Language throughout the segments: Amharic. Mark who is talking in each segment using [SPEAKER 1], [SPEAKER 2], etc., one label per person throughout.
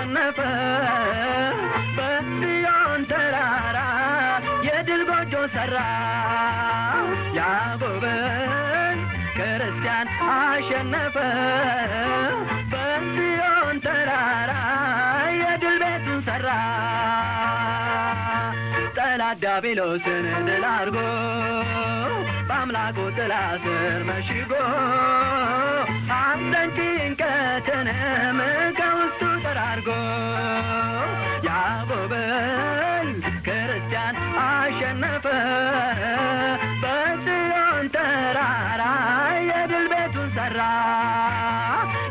[SPEAKER 1] አሸነፈ በጽዮን ተራራ የድል ጎጆ ሰራ ያዕቆብን ክርስቲያን አሸነፈ በጽዮን ተራራ የድል ቤቱን ሰራ ጠላት ዲያብሎስን ድል አድርጎ በአምላኩ ጥላ ስር መሽጎ ሐዘን ጭንቀትንም ከውስጡ ጠራርጎ ያዕቆብን ክርስቲያን አሸነፈ በጽዮን ተራራ የድል ቤቱን ሰራ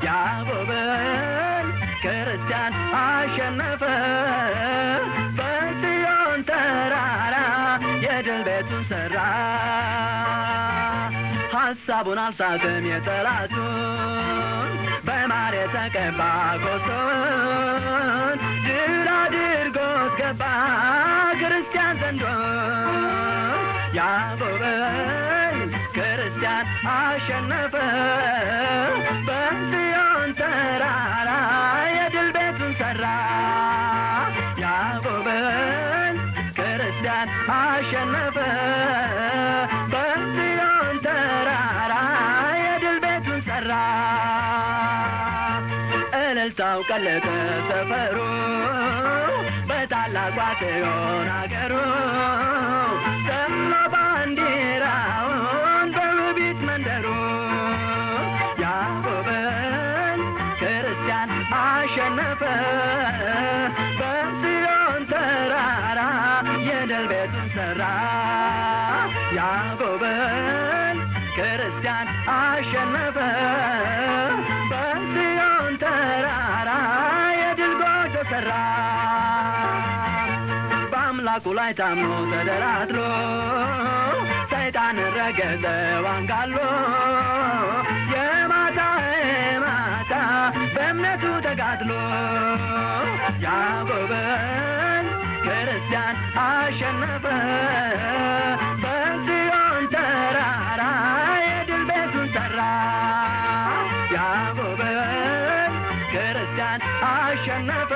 [SPEAKER 1] ያዕቆብን ክርስቲያን አሸነፈ በጽዮን ተራራ የድል ቤቱን ሰራ ሐሳቡን አልሳተም የጠላቱን በማር የተቀባ ኮሶን ድል አድርጎት ገባ ክርስቲያን ዘንዶ ያዕቆብን ክርስቲያን አሸነፈ በጽዮን ተራራ የድል ቤቱን ሰራ ያዕቆብን ክርስቲያን አሸነፈ በጽዮን ተራራ የድል ቤቱን ሰራ እልልታው ቀለጠ ሰፈሩ በታላቋ ጽዮን አገሩ ሰማ ባንዲራውን በውቢት መንደሩ ያዕቆብን ክርስቲያን አሸነፈ በጽዮን ተራራ የድል ቤቱን ሰራ ያዕቆብን ክርስቲያን አሸነፈ በጽዮን ተራራ የድል ጎጆ ሰራ በአምላኩ ላይ ታምኖ ተደራድሮ ሰይጣንን ረገጠው አንጋሎ የማታ ማታ በእምነቱ ተጋድሎ ያዕቆብን ክርስቲያን አሸነፈ በጽዮን ተራራ የድል ቤቱን ሰራ ያዕቆብን ክርስቲያን አሸነፈ